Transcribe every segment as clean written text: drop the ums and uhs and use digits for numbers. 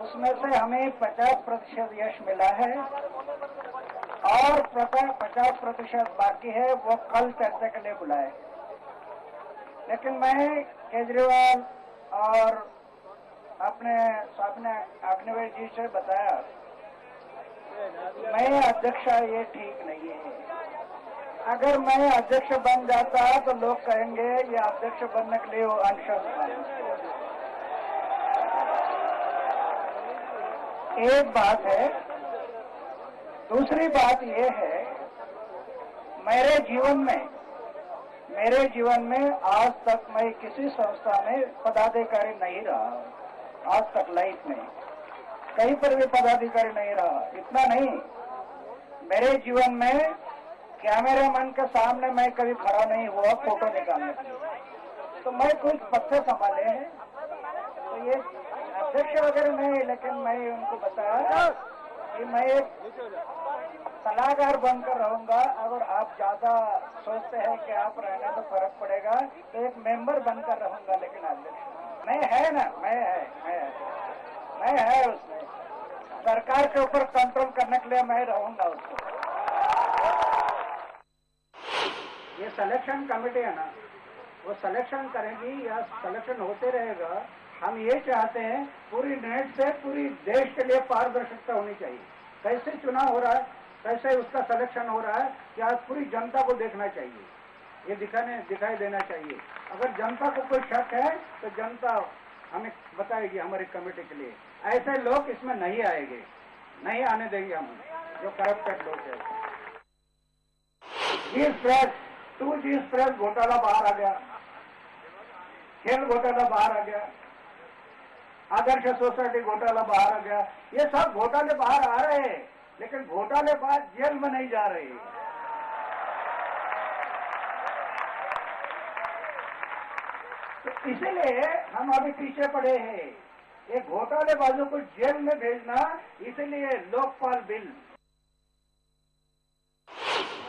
उसमें से हमें 50% यश मिला है और 50% बाकी है, वो कल चर्चा के लिए बुलाए। लेकिन मैं केजरीवाल और अपने अग्निवेश जी से बताया, मैं अध्यक्ष ये ठीक नहीं है। अगर मैं अध्यक्ष बन जाता तो लोग कहेंगे ये अध्यक्ष बनने के लिए वो अनशन। एक बात है। दूसरी बात ये है, मेरे जीवन में आज तक मैं किसी संस्था में पदाधिकारी नहीं रहा। आज तक लाइफ में कहीं पर भी पदाधिकारी नहीं रहा। इतना नहीं, मेरे जीवन में कैमरामैन के सामने मैं कभी खड़ा नहीं हुआ फोटो निकालने के लिए। तो मैं कुछ पत्ते संभाले हैं, तो ये अध्यक्ष वगैरह नहीं, लेकिन मैं उनको बताया कि मैं एक सलाहकार बनकर रहूंगा। अगर आप ज्यादा सोचते हैं कि आप रहने तो फर्क पड़ेगा, तो एक मेंबर बनकर रहूंगा, लेकिन अध्यक्ष मैं है ना, मैं है उसमें सरकार के ऊपर कंट्रोल करने के लिए मैं रहूंगा उसको। ये सिलेक्शन कमेटी है ना, वो सिलेक्शन करेगी या सिलेक्शन होते रहेगा। हम ये चाहते हैं पूरी नेट से पूरी देश के लिए पारदर्शिता होनी चाहिए। कैसे चुनाव हो रहा है, कैसे उसका सिलेक्शन हो रहा है, क्या पूरी जनता को देखना चाहिए, ये दिखाई देना चाहिए। अगर जनता को कोई शक है तो जनता हमें बताएगी हमारी कमेटी के लिए। ऐसे लोग इसमें नहीं आएंगे, नहीं आने देंगे हम, जो करप्टेड लोग हैं। जी प्रेस घोटाला बाहर आ गया, खेल घोटाला बाहर आ गया, आदर्श सोसाइटी घोटाला बाहर आ गया। ये सब घोटाले बाहर आ रहे हैं, लेकिन घोटाले बाद जेल में नहीं जा रहे। तो इसीलिए हम अभी पीछे पड़े हैं। ये घोटालेबाजों को जेल में भेजना, इसलिए Lokpal bill.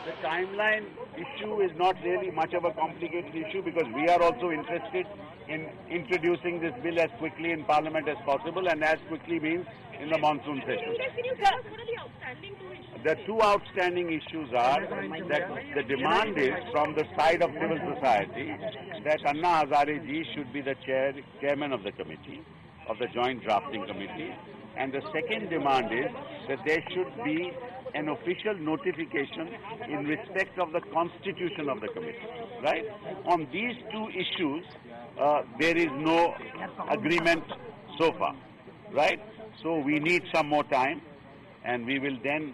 The timeline issue is not really much of a complicated issue because we are also interested in introducing this bill as quickly in Parliament as possible, and as quickly means in the monsoon session. The two outstanding issues are that the demand is from the side of civil society that Anna Hazare ji should be the chairman of the committee, of the joint drafting committee, and the second demand is that there should be an official notification in respect of the constitution of the committee, right? On these two issues, there is no agreement so far, right? So we need some more time, and we will then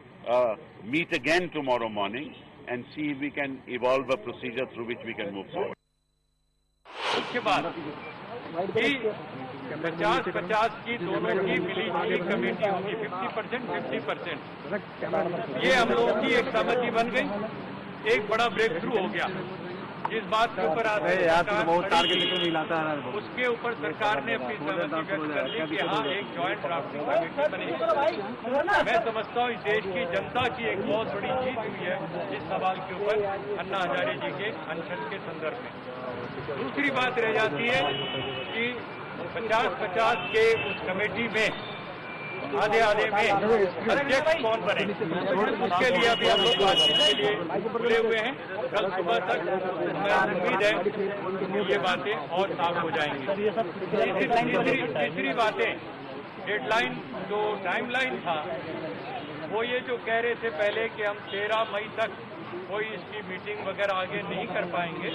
meet again tomorrow morning and see if we can evolve a procedure through which we can move forward. मुख्य बात कि 50-50 की दोनों की मिली जुली committee होगी, 50%। ये हम लोगों की एक सहमति बन गई, एक बड़ा ब्रेक थ्रू हो गया। जिस बात के ऊपर उसके ऊपर सरकार ने अपनी सहमति व्यक्त कर दी कि हाँ एक ज्वाइंट ड्राफ्टिंग कमेटी बनेगी। मैं समझता हूँ इस देश की जनता की एक बहुत बड़ी जीत हुई है इस सवाल के ऊपर अन्ना हजारे जी के अनशन के संदर्भ में। दूसरी बात रह जाती है कि 50-50 के उस कमेटी में आधे में अध्यक्ष कौन बने, उसके लिए अभी हम लोग बातचीत के लिए खुले हुए हैं। कल सुबह तक मैं उम्मीद है कि ये बातें और साफ हो जाएंगी। तीसरी बातें, डेडलाइन जो टाइमलाइन था वो ये जो कह रहे थे पहले कि हम 13 मई तक कोई इसकी मीटिंग वगैरह आगे नहीं कर पाएंगे।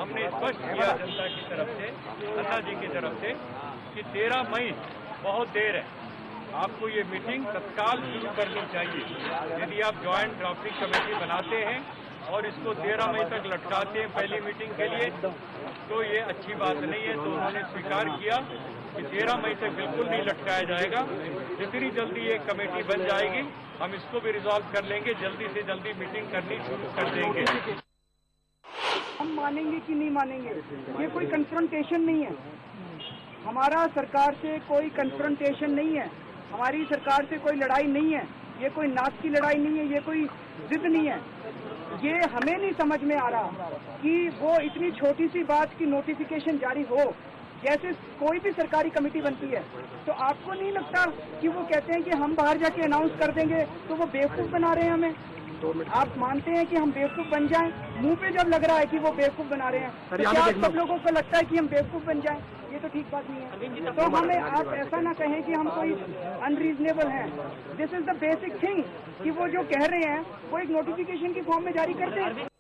हमने स्पष्ट किया जनता की तरफ से, अन्ना जी की तरफ से, कि 13 मई बहुत देर है, आपको ये मीटिंग तत्काल शुरू करनी चाहिए। यदि आप ज्वाइंट ड्राफ्टिंग कमेटी बनाते हैं और इसको 13 मई तक लटकाते हैं पहली मीटिंग के लिए, तो ये अच्छी बात नहीं है। तो उन्होंने स्वीकार किया कि 13 मई तक बिल्कुल नहीं लटकाया जाएगा। जितनी जल्दी ये कमेटी बन जाएगी हम इसको भी रिजॉल्व कर लेंगे, जल्दी से जल्दी मीटिंग करनी शुरू कर देंगे। हम मानेंगे कि नहीं मानेंगे, ये कोई कन्फ्रंटेशन नहीं है। हमारा सरकार से कोई कन्फ्रंटेशन नहीं है, हमारी सरकार से कोई लड़ाई नहीं है। ये कोई नाक की लड़ाई नहीं है, ये कोई जिद नहीं है। ये हमें नहीं समझ में आ रहा कि वो इतनी छोटी सी बात की नोटिफिकेशन जारी हो जैसे कोई भी सरकारी कमेटी बनती है, तो आपको नहीं लगता कि वो कहते हैं कि हम बाहर जाके अनाउंस कर देंगे, तो वो बेवकूफ़ बना रहे हैं हमें? आप मानते हैं कि हम बेवकूफ़ बन जाएं? मुंह पे जब लग रहा है कि वो बेवकूफ़ बना रहे हैं, तो क्या सब लोगों को लगता है कि हम बेवकूफ़ बन जाएं? ये तो ठीक बात नहीं है। तो हमें आप ऐसा ना कहें कि हम कोई अनरीजनेबल हैं। This is the basic thing कि वो जो कह रहे हैं वो एक नोटिफिकेशन की फॉर्म में जारी कर दें।